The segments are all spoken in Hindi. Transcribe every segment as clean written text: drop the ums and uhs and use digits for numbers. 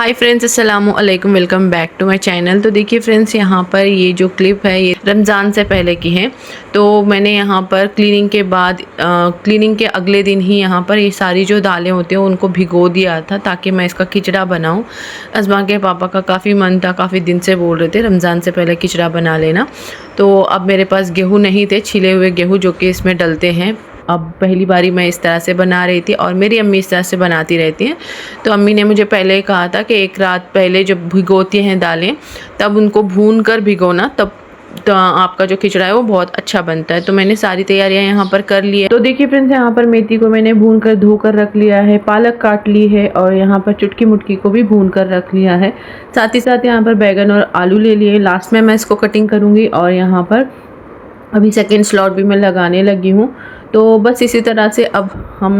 हाय फ्रेंड्स, अस्सलाम वालेकुम। Welcome back to my channel. तो देखिए फ्रेंड्स, यहाँ पर ये जो क्लिप है ये रमज़ान से पहले की है। तो मैंने यहाँ पर क्लीनिंग के बाद क्लीनिंग के अगले दिन ही यहाँ पर ये सारी जो दालें होती हैं उनको भिगो दिया था ताकि मैं इसका खिचड़ा बनाऊँ। अज़मा के पापा का काफ़ी मन था, काफ़ी दिन से बोल रहे थे रमज़ान से पहले खिचड़ा बना लेना। तो अब मेरे पास गेहूँ नहीं थे, छिले हुए गेहूँ जो कि इसमें डलते हैं। अब पहली बारी मैं इस तरह से बना रही थी और मेरी अम्मी इस तरह से बनाती रहती हैं। तो अम्मी ने मुझे पहले ही कहा था कि एक रात पहले जब भिगोती हैं दालें तब उनको भून कर भिगोना, तब तो आपका जो खिचड़ा है वो बहुत अच्छा बनता है। तो मैंने सारी तैयारियां यहाँ पर कर ली है। तो देखिए फ्रेंड्स, यहाँ पर मेथी को मैंने भून कर धोकर रख लिया है, पालक काट ली है और यहाँ पर चुटकी मुटकी को भी भून कर रख लिया है। साथ ही साथ यहाँ पर बैगन और आलू ले लिए। लास्ट में मैं इसको कटिंग करूँगी और यहाँ पर अभी सेकेंड स्लॉट भी मैं लगाने लगी हूँ। तो बस इसी तरह से अब हम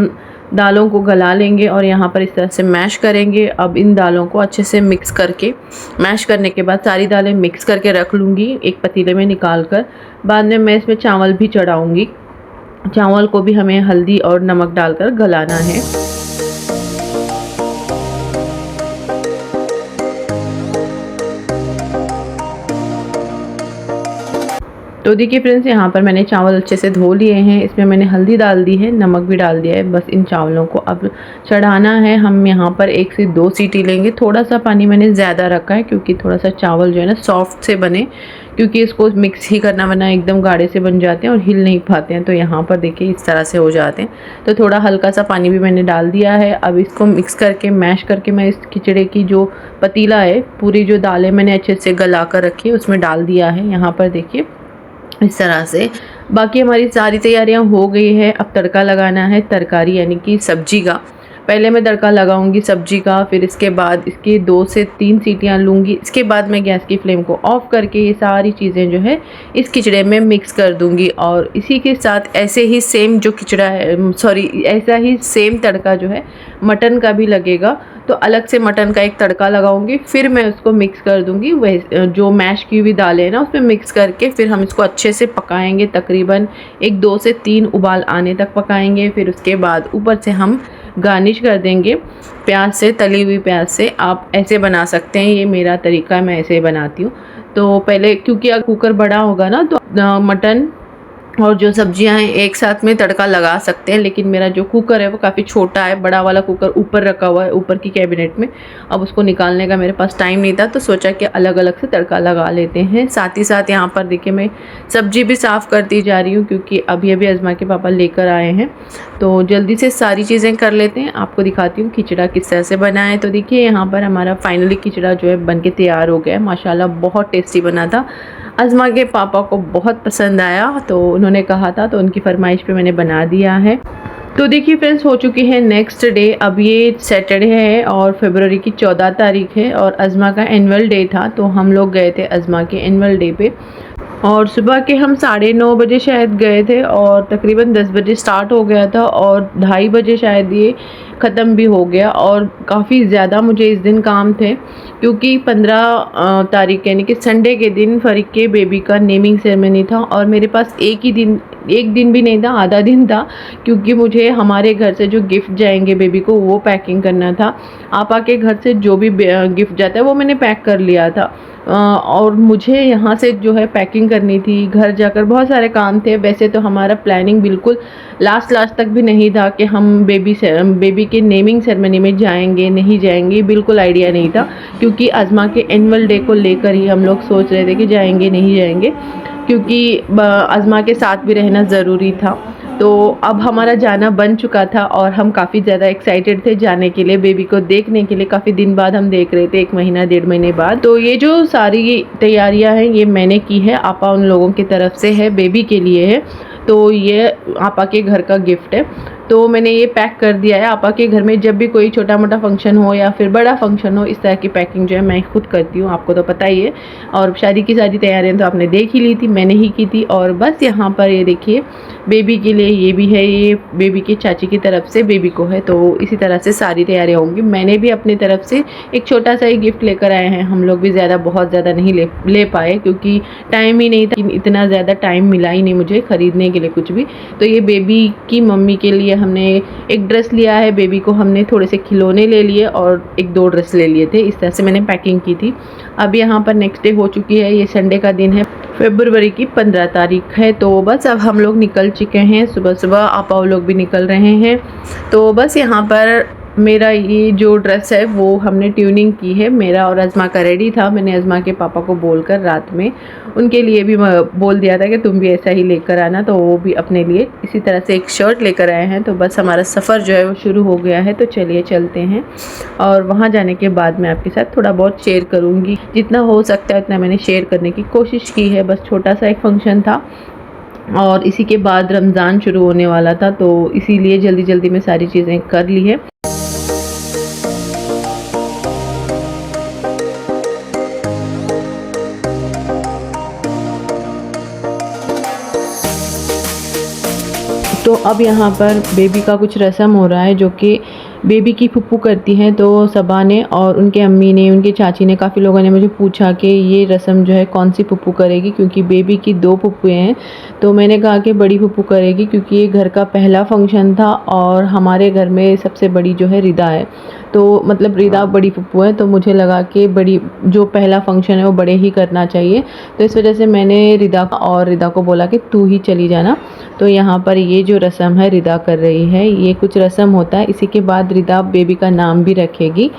दालों को गला लेंगे और यहाँ पर इस तरह से मैश करेंगे। अब इन दालों को अच्छे से मिक्स करके, मैश करने के बाद सारी दालें मिक्स करके रख लूँगी एक पतीले में निकाल कर। बाद में मैं इसमें चावल भी चढ़ाऊँगी। चावल को भी हमें हल्दी और नमक डालकर गलाना है। तो देखिए फ्रेंड्स, यहाँ पर मैंने चावल अच्छे से धो लिए हैं। इसमें मैंने हल्दी डाल दी है, नमक भी डाल दिया है। बस इन चावलों को अब चढ़ाना है। हम यहाँ पर 1 से 2 सीटी लेंगे। थोड़ा सा पानी मैंने ज़्यादा रखा है क्योंकि थोड़ा सा चावल जो है ना सॉफ्ट से बने, क्योंकि इसको मिक्स ही करना, वरना एकदम गाढ़े से बन जाते हैं और हिल नहीं पाते हैं। तो यहाँ पर देखिए इस तरह से हो जाते हैं। तो थोड़ा हल्का सा पानी भी मैंने डाल दिया है। अब इसको मिक्स करके मैश करके मैं इस खिचड़े की जो पतीला है, पूरी जो दालें मैंने अच्छे से गला कर रखी है उसमें डाल दिया है। यहाँ पर देखिए इस तरह से। बाकी हमारी सारी तैयारियां हो गई है। अब तड़का लगाना है तरकारी यानी कि सब्जी का। पहले मैं तड़का लगाऊंगी सब्जी का, फिर इसके बाद इसकी 2 से 3 सीटियां लूँगी। इसके बाद मैं गैस की फ्लेम को ऑफ़ करके ये सारी चीज़ें जो है इस खिचड़े में मिक्स कर दूंगी। और इसी के साथ ऐसे ही सेम जो खिचड़ा है, ऐसा ही सेम तड़का जो है मटन का भी लगेगा। तो अलग से मटन का एक तड़का लगाऊंगी, फिर मैं उसको मिक्स कर दूंगी। वह जो मैश की हुई दालें हैं ना उसमें मिक्स करके फिर हम इसको अच्छे से पकाएंगे। तकरीबन 2 से 3 उबाल आने तक पकाएंगे। फिर उसके बाद ऊपर से हम गार्निश कर देंगे प्याज से, तली हुई प्याज से। आप ऐसे बना सकते हैं, ये मेरा तरीका है, मैं ऐसे बनाती हूँ। तो पहले क्योंकि अगर कुकर बड़ा होगा ना तो मटन और जो सब्जियां हैं एक साथ में तड़का लगा सकते हैं, लेकिन मेरा जो कुकर है वो काफ़ी छोटा है। बड़ा वाला कुकर ऊपर रखा हुआ है, ऊपर की कैबिनेट में। अब उसको निकालने का मेरे पास टाइम नहीं था, तो सोचा कि अलग अलग से तड़का लगा लेते हैं। साथ ही साथ यहाँ पर देखिए मैं सब्जी भी साफ़ करती जा रही हूँ क्योंकि अभी अभी अज़मा के पापा लेकर आए हैं। तो जल्दी से सारी चीज़ें कर लेते हैं। आपको दिखाती हूँ खिचड़ा किस तरह से बना है। तो देखिए यहाँ पर हमारा फाइनली खिचड़ा जो है बन के तैयार हो गया है। माशाल्लाह बहुत टेस्टी बना था। अज़मा के पापा को बहुत पसंद आया, तो उन्होंने कहा था, तो उनकी फरमाइश पे मैंने बना दिया है। तो देखिए फ्रेंड्स, हो चुकी है नेक्स्ट डे। अब ये सैटरडे है और फरवरी की 14 तारीख है और अज़मा का एनुअल डे था। तो हम लोग गए थे अज़मा के एनुअल डे पे और सुबह के हम 9:30 बजे शायद गए थे और तकरीबन 10 बजे स्टार्ट हो गया था और 2:30 बजे शायद ये ख़त्म भी हो गया। और काफ़ी ज़्यादा मुझे इस दिन काम थे क्योंकि 15 तारीख यानी कि संडे के दिन फ़रीक के बेबी का नेमिंग सेरेमनी था और मेरे पास एक दिन भी नहीं था, आधा दिन था, क्योंकि मुझे हमारे घर से जो गिफ्ट जाएंगे बेबी को वो पैकिंग करना था। आपा के घर से जो भी गिफ्ट जाता है वो मैंने पैक कर लिया था और मुझे यहाँ से जो है पैकिंग करनी थी। घर जाकर बहुत सारे काम थे। वैसे तो हमारा प्लानिंग बिल्कुल लास्ट तक भी नहीं था कि हम बेबी के नेमिंग सेरेमनी में जाएंगे नहीं जाएंगे, बिल्कुल आइडिया नहीं था, क्योंकि अज़मा के एनुअल डे को लेकर ही हम लोग सोच रहे थे कि जाएंगे नहीं जाएंगे, क्योंकि अज़मा के साथ भी रहना ज़रूरी था। तो अब हमारा जाना बन चुका था और हम काफ़ी ज़्यादा एक्साइटेड थे जाने के लिए, बेबी को देखने के लिए। काफ़ी दिन बाद हम देख रहे थे, 1 महीना 1.5 महीने बाद। तो ये जो सारी तैयारियां हैं ये मैंने की है, आपा उन लोगों की तरफ से है, बेबी के लिए है। तो ये आपा के घर का गिफ्ट है, तो मैंने ये पैक कर दिया है। आपा के घर में जब भी कोई छोटा मोटा फंक्शन हो या फिर बड़ा फंक्शन हो, इस तरह की पैकिंग जो है मैं खुद करती हूँ, आपको तो पता ही है। और शादी की सारी तैयारियां तो आपने देख ही ली थी, मैंने ही की थी। और बस यहाँ पर ये देखिए बेबी के लिए ये भी है, ये बेबी की चाची की तरफ से बेबी को है। तो इसी तरह से सारी तैयारियां होंगी। मैंने भी अपनी तरफ से एक छोटा सा ही गिफ्ट लेकर आए हैं। हम लोग भी बहुत ज़्यादा नहीं ले पाए क्योंकि टाइम ही नहीं था, इतना ज़्यादा टाइम मिला ही नहीं मुझे ख़रीदने के लिए कुछ भी। तो ये बेबी की मम्मी के लिए लिए हमने एक ड्रेस लिया है, बेबी को हमने थोड़े से खिलौने ले लिए और 1-2 ड्रेस ले लिए थे। इस तरह से मैंने पैकिंग की थी। अब यहाँ पर नेक्स्ट डे हो चुकी है, ये संडे का दिन है, फरवरी की 15 तारीख है। तो बस अब हम लोग निकल चुके हैं, सुबह आपा लोग भी निकल रहे हैं। तो बस यहाँ पर मेरा ये जो ड्रेस है वो हमने ट्यूनिंग की है, मेरा और अज़मा का रेडी था। मैंने अज़मा के पापा को बोलकर रात में उनके लिए भी बोल दिया था कि तुम भी ऐसा ही लेकर आना, तो वो भी अपने लिए इसी तरह से एक शर्ट लेकर आए हैं। तो बस हमारा सफ़र जो है वो शुरू हो गया है, तो चलिए चलते हैं। और वहाँ जाने के बाद मैं आपके साथ थोड़ा बहुत शेयर करूँगी, जितना हो सकता है उतना मैंने शेयर करने की कोशिश की है। बस छोटा सा एक फंक्शन था और इसी के बाद रमज़ान शुरू होने वाला था, तो इसीलिए जल्दी जल्दी में सारी चीज़ें कर ली है। तो अब यहाँ पर बेबी का कुछ रस्म हो रहा है, जो कि बेबी की फुप्पू करती हैं। तो सबा ने और उनके अम्मी ने, उनके चाची ने, काफ़ी लोगों ने मुझे पूछा कि ये रस्म जो है कौन सी फुप्पू करेगी, क्योंकि बेबी की 2 फुप्पुएँ हैं। तो मैंने कहा कि बड़ी फुप्पू करेगी, क्योंकि ये घर का पहला फंक्शन था और हमारे घर में सबसे बड़ी जो है रिदा है, तो मतलब रिदा बड़ी फुप्पू है। तो मुझे लगा कि बड़ी जो पहला फंक्शन है वो बड़े ही करना चाहिए, तो इस वजह से मैंने रिदा को बोला कि तू ही चली जाना। तो यहाँ पर ये जो रस्म है रिदा कर रही है, ये कुछ रस्म होता है। इसी के बाद रिदा बेबी का नाम भी रखेगी।